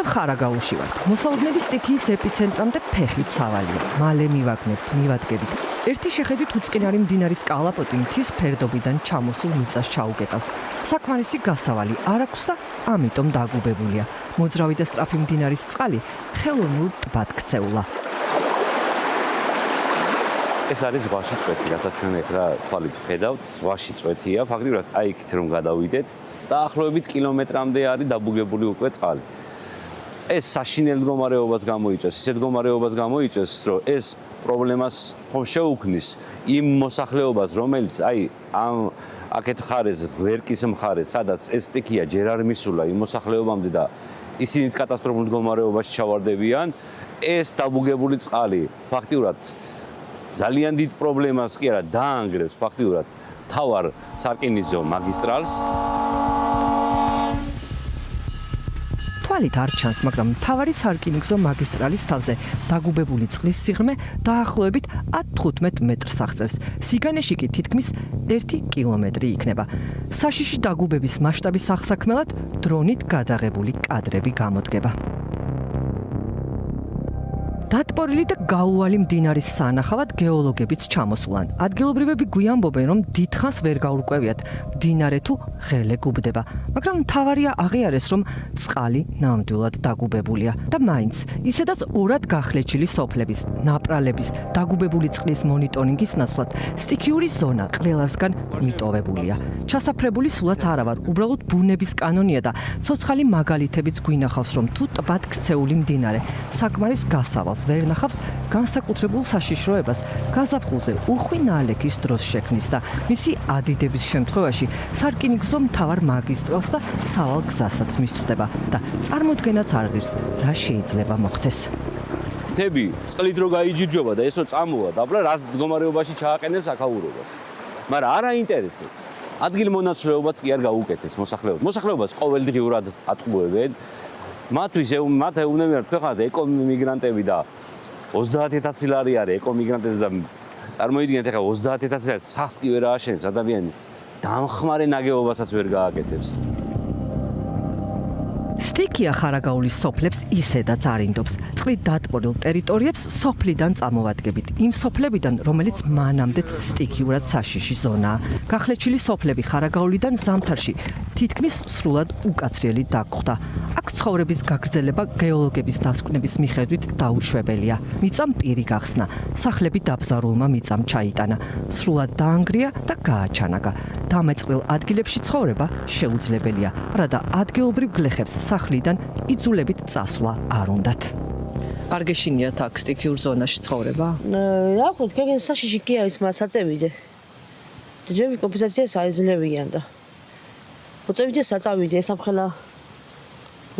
ხარაგაულში ვართ. მოსალოდნელი სტიქიის ეპიცენტრამდე ფეხით სავალია. მალე მივადგებით. ერთი შეხედვით უწყინარი მდინარის კალაპოტი მთის ფერდობიდან ჩამოსულ მიწას ჩაუკეტავს. საკმარისი გასავალი არ აქვს და ამიტომ დაგუბებულია. მოძრავი და სწრაფი მდინარის წყალი ხელოვნურ ტბად ქცეულა. ეს არის ზღვაში წვეთი, რასაც ჩვენ ახლა თვალით ხედავთ, ზღვაში წვეთია. ფაქტიურად აი იქით რომ გადავიდეთ, დაახლოებით კილომეტრამდე არის დაბუგებული უკვე წყალი. ეს საშინელ მდგომარეობას გამოიწვევს, ისეთ მდგომარეობას გამოიწვევს, რომ ეს პრობლემას ხომ შეუქმნის იმ მოსახლეობას, რომელიც აი ამ აქეთ მხარეს, ვერკის მხარეს, სადაც ეს სტიქია ჯერ არ მისულა იმ მოსახლეობამდე და ისინიც კატასტროფულ მდგომარეობაში ჩავარდებიან, ეს დაბუგებული წყალი ფაქტიურად ძალიან დიდ პრობლემას კი არა დაანგრევს ფაქტიურად თავარ სარკინიგზო მაგისტრალს. თვალით არ ჩანს, მაგრამ მთავარი სარკინიგზო მაგისტრალის თავზე დაგუბებული წყლის სიღრმე დაახლოებით 10-15 მეტრს აღწევს. სიგანეში კი თითქმის 1 კილომეტრი იქნება. საშიში დაგუბების მასშტაბის აღსაქმელად დრონით გადაღებული კადრები გამოდგება. დატბორილი და გაუვალი მდინარის სანახავად გეოლოგებიც ჩამოსულან. ადგილობრივები გვიამბობენ, რომ დიდხანს ვერ გაურკვევიათ მდინარე თუ ღელე გუბდება, მაგრამ მთავარია აღიარეს, რომ წყალი ნამდვილად დაგუბებულია და მაინც ისედაც ორად გახლეჩილი სოფლების, ნაპრალების, დაგუბებული წყლის მონიტორინგის ნაცვლად სტიქიური ზონა ყველასგან მიტოვებულია. ჩასაფრებული სულაც არა ვარ, უბრალოდ ბუნების კანონია და ცოცხალი მაგალითებიც გვინახავს, რომ თუ ტბად ქცეული მდინარე საკმარის გასავალს ვერ ნახავს განსაკუთრებულ საშიშროებას გაზაფხულზე უხვი ნალექის დროს შექმნის და მისი ადიდების შემთხვევაში სარკინიგზო მთავარ მაგისტრალს და სავალ გზასაც მისწვდება და წარმოდგენაც არ ღირს რა შეიძლება მოხდეს. თები წყლით რო გაიჯიჯობა და ესო წამოვა და აბლა რას მდგომარეობაში ჩააყენებს აქაურობას. მაგრამ არა ინტერესებს. ადგილმონაცვლეობაც კი არ გაუკეთეს მოსახლეობას. მოსახლეობას ყოველდღიურად ატყუებენ. მათთვის მათ ეუბნებიან ქვეყანად ეკომიგრანტები და 30000 ლარი არის ეკომიგრანტებს და წარმოიდგინეთ ახლა 30000 ლარი სახს კი ვერ ააშენებს ადამიანის დამხმარე ნაგებობასაც ვერ გააკეთებს. სტიქია ხარაგაულის სოფლებს ისედაც არინდობს. წყლით დატბორილ ტერიტორიებს სოფლიდან წამოვადგებით. იმ სოფლებიდან, რომელიც მანამდეც სტიქიურად საშიში ზონაა. გახლეჩილი სოფლები ხარაგაულიდან ზამთარში თითქმის სრულად უკაცრიელი დაგხვდა. აქ ცხოვრების გაგრძელება გეოლოგების დასკვნების მიხედვით დაუშვებელია. მიწამ პირი გახსნა. სახლები დაბზარულმა მიწამ ჩაიტანა. სრულად დაანგრია და გააჩანაგა. დამეწყვილ ადგილებში ცხოვრება შეუძლებელია. რადა ადგილობრივ გლეხებს სახლიდან იძულებით წასვლა არ უნდათ. არ გეშინიათ აქ სტიქიურ ზონაში ცხოვრება? რა ხო, გეგენ საშიში კი არის, მას აწევიდე. ჯერ კომპენსაციას აეძლებიან და მოწევიდე საწავიდე, სამხელა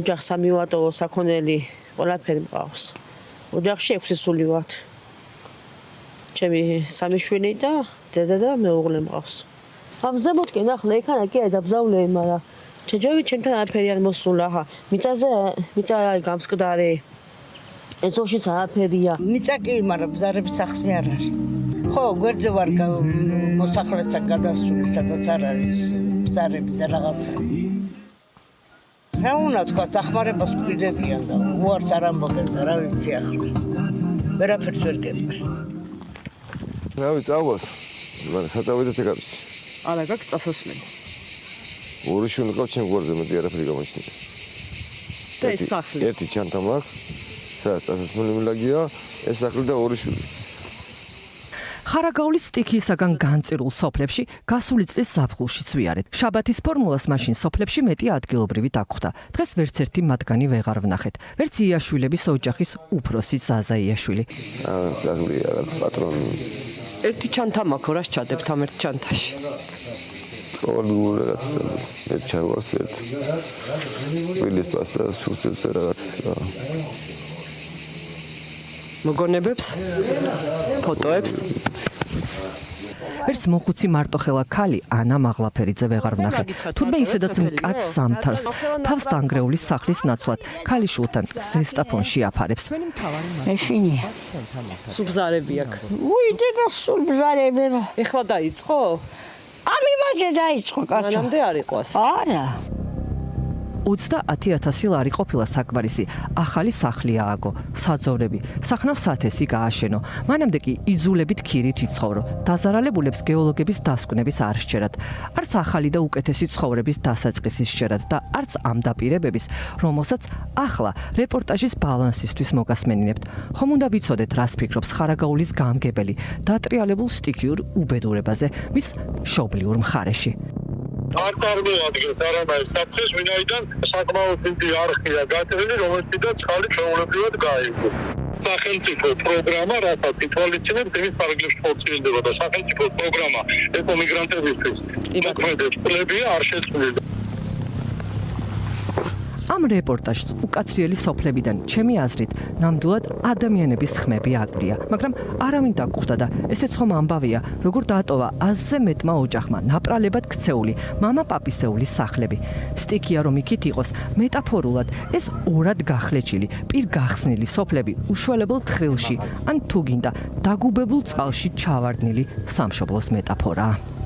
ოჯახ სამი ვატო, საქონელი, ყველაფერი მყავს. ოჯახში 6 სული ვართ. ჩემი 3 შვილი და დედა და მეუღლე მყავს. ამ ზემოთკენ ახლა ეკანა კი არა დაბზაულე, მაგრამ ჩეჯოვი ჩემთან არაფერი არ მოსულა, ხა. მიწა არის გამსკვდარი. ეზოშიც არაფერია. მიწა კი, მაგრამ ბზარების სახსი არ არის. ხო, გვერდზე ვარ მოსახლეთან გადასული, სადაც არ არის ბზარები და რაღაცა. რა უნდა თქვა, დახმარებას გვიდებიან და უარს არ ამბობენ და რა ვიცი ახლა. ვერაფერს ვერ გეტყვი. რა ვიცი, წავას. მაგრამ საწავიდეთ ეგ არის. არა, გაქვს წასასვლელი. ორი შვილი ყავს ჩემ გვერდზე, მეტი არაფერი გამოჩნდა. და ეს სახლი. ერთი ჩანთა მაქვს, სადაც წასასვლელი მილაგია, ეს სახლი და ორი შვილი. ხარაგაულის სტიქიისაგან განწირულ სოფლებში გასული წლის ზაფხულშიც ვიარეთ. შაბათის ფორმულას მაშინ სოფლებში მეტი ადგილობრივი დაგხვდა. დღეს ვერც ერთი მათგანი ვეღარ ვნახეთ. ვერც იაშვილების ოჯახის უფროსი ზაზა იაშვილი. სახლი რაღაც პატრონი. ერთი ჩანთა მაქვს, რას ჩადებთ ამ ერთ ჩანთაში? ყოველდღიურ რაღაც ერთ ჩარვას ერთ. ვილის პასტას სუსტებს რაღაც. მოგონებებს? ფოტოებს? ვერც მოხუცი მარტოხელა ქალი ანა მაღლაფერიძე ვეღარ ვნახე. თურმე ისედაც მკაც ზამთარს თავს დაანგრეული სახლის ნაცვლად ქალიშვილთან ზესტაფონში აფარებს. ეშინია. სუბზარები აქ. უიდე და სუბზარები. ეხლა დაიწყო? ამიმაჟე დაიწყო კაცო. მანამდე არ იყოს. არა. 30,000 ლარი ყოფილა საკვარისი, ახალი სახლი ააგო, საძოვრები, სახნავ სათესი გააშენო. მანამდე კი იძულებით ქირით იცხოვრო. დაზარალებულებს გეოლოგების დასკვნების არ სჯერათ. არც ახალი და უკეთესი ცხოვრების დასაწყისის სჯერათ და არც ამ დაპირებების, რომელსაც ახლა რეპორტაჟის ბალანსისთვის მოგასმენინებთ. ხომ უნდა ვიცოდეთ, რას ფიქრობს ხარაგაულის გამგებელი დატრიალებულ სტიქიურ უბედურებაზე მის მშობლიურ მხარეში. არ წარმოადგენს არამედ საფრთხეს, ვინაიდან საკმაოდ დიდი არხია გაწეული, რომელშიც ხალი ჩვეულებრივად გაიგო. სახელმწიფო პროგრამა, რასაც ითვალისწინებს, იმის პარაგრაფში ხორციელდება და სახელმწიფო პროგრამა ეკომიგრანტებისთვის მოქმედებს კლებია არ შეცვლილი. ამ რეპორტაჟს უკაცრიელი სოფლებიდან ჩემი აზრით ნამდვილად ადამიანების ხმები აკლია, მაგრამ არავინ დაგხვდა და ესეც ხომ ამბავია, როგორ დაატოვა 100-ზე მეტმა ოჯახმა ნაპრალებად ქცეული მამა-პაპისეული სახლები. სტიქია რომ იქით იყოს, მეტაფორულად ეს ორად გახლეჩილი, პირგახსნილი სოფლები უშველებელ თხრილში, ან თუ გინდა, დაგუბებულ წყალში ჩავარდნილი სამშობლოს მეტაფორაა.